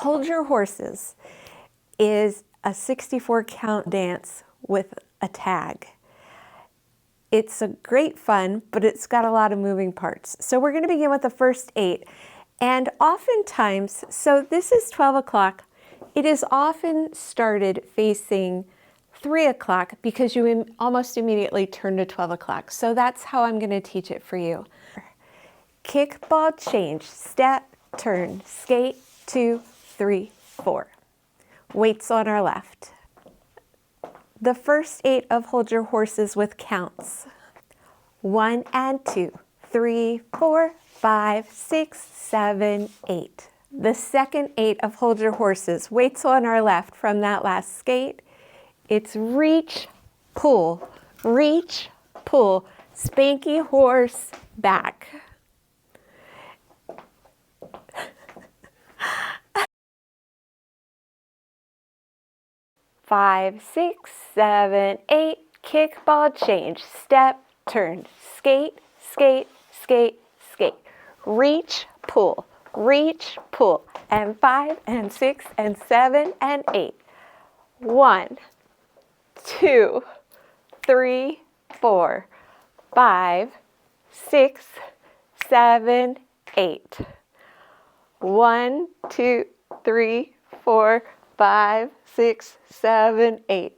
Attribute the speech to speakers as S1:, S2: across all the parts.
S1: Hold Your Horses is a 64 count dance with a tag. It's a great fun, but it's got a lot of moving parts. So we're going to begin with the first 8. And oftentimes, so this is 12 o'clock, it is often started facing 3 o'clock because you almost immediately turn to 12 o'clock. So that's how I'm going to teach it for you. Kick, ball, change, step, turn, skate, 2, 3, 4. Weights on our left. The first 8 of Hold Your Horses with counts. 1 and 2, 3, 4, 5, 6, 7, 8. The second 8 of Hold Your Horses, weights on our left from that last skate. It's reach, pull, spanky horse, back. Five, 6, 7, 8, kick, ball, change, step, turn, skate, skate, skate, skate. Reach, pull, and 5 and 6 and 7 and 8. 1, 2, 3, 4, 5, 6, 7, 8. 1, 2, 3, 4, 5, 6, 7, 8.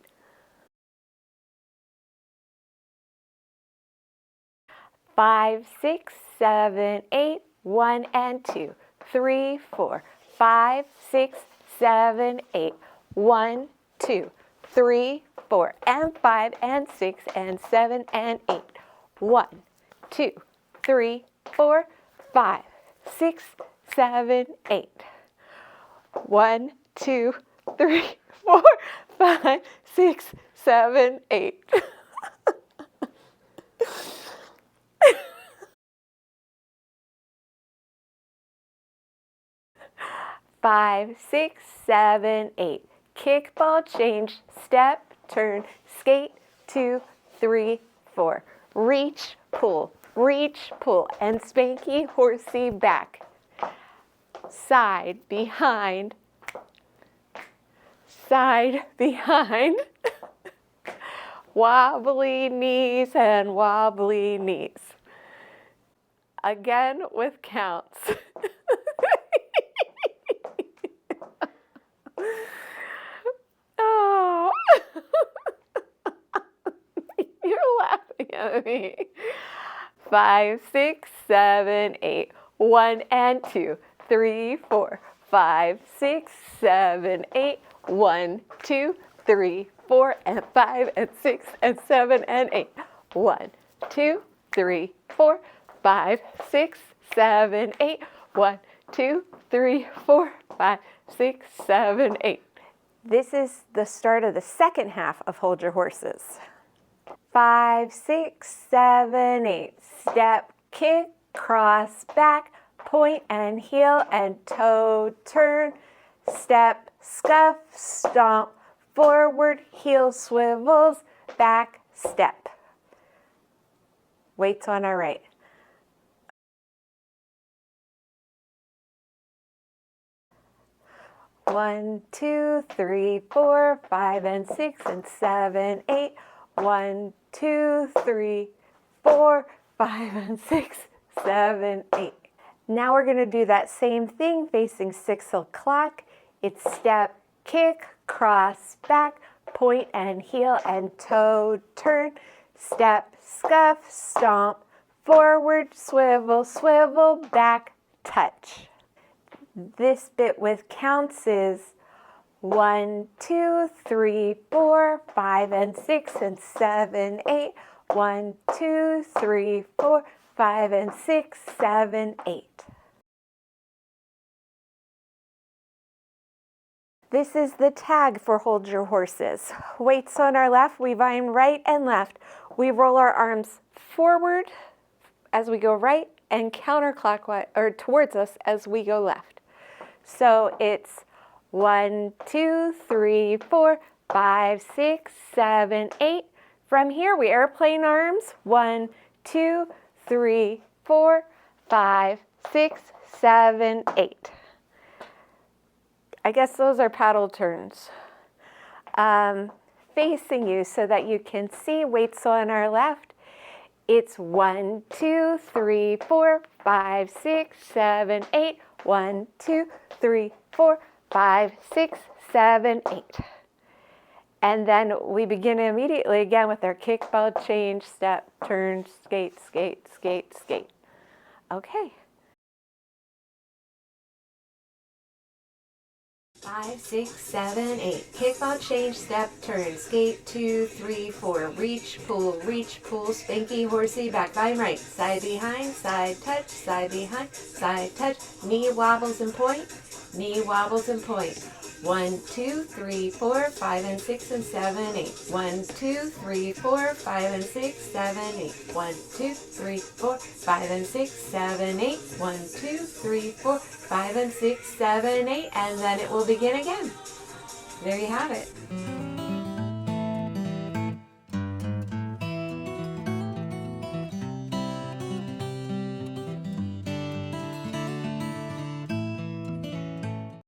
S1: 5, 6, 7, 8. 1 and 2, 3, 4, 5, 6, 7, 8. 1, 2, 3, 4, and 5 and 6 and 7 and 8. 1, 2, 3, 4, 5, 6, 7, 8. 1, 2, 3, 4, 5, 6, 7, 8. 5, 6, 7, 8. Kick, ball, change, step, turn, skate, 2, 3, 4. Reach, pull, and spanky, horsey, back. Side, behind, wobbly knees and wobbly knees. Again with counts. Oh, you're laughing at me. 5, 6, 7, 8. 1 and 2, 3, 4, 5, 6, 7, 8. 1, 2, 3, 4, and 5 and 6 and 7 and 8. 1, 2, 3, 4, 5, 6, 7, 8. 1, 2, 3, 4, 5, 6, 7, 8. This is the start of the second half of Hold Your Horses. 5, 6, 7, 8. Step, kick, cross, back, point and heel and toe, turn, step, scuff, stomp, forward, heel swivels, back, step. Weights on our right. One, 2, 3, 4, 5 and 6 and 7, 8. 1, 2, 3, 4, 5 and 6, 7, 8. Now we're going to do that same thing facing 6 o'clock. It's step, kick, cross, back, point and heel and toe, turn, step, scuff, stomp, forward, swivel, swivel, back, touch. This bit with counts is 1, 2, 3, 4, 5 and 6 and 7, 8. 1, 2, 3, 4, 5 and 6, 7, 8. This is the tag for Hold Your Horses. Weights on our left, we wind right and left. We roll our arms forward as we go right and counterclockwise or towards us as we go left. So it's 1, 2, 3, 4, 5, 6, 7, 8. From here we airplane arms. 1, 2, 3, 4, 5, 6, 7, 8. I guess those are paddle turns. Facing you so that you can see. Wait, so on our left, it's 1, 2, 3, 4, 5, 6, 7, 8. 1, 2, 3, 4, 5, 6, 7, 8. And then we begin immediately again with our kick, ball, change, step, turn, skate, skate, skate, skate. Okay. 5, 6, 7, 8. Kick, ball, change, step, turn, skate, 2, 3, 4. Reach, pull, spanky, horsey, back behind right. Side behind, side touch, side behind, side touch. Knee wobbles and point, knee wobbles and point. 1, 2, 3, 4, 5, and 6, and 7, 8. 1, 2, 3, 4, 5, and 6, 7, 8. 1, 2, 3, 4, 5, and 6, 7, 8. 1, 2, 3, 4, 5, and 6, 7, 8. And then it will begin again. There you have it.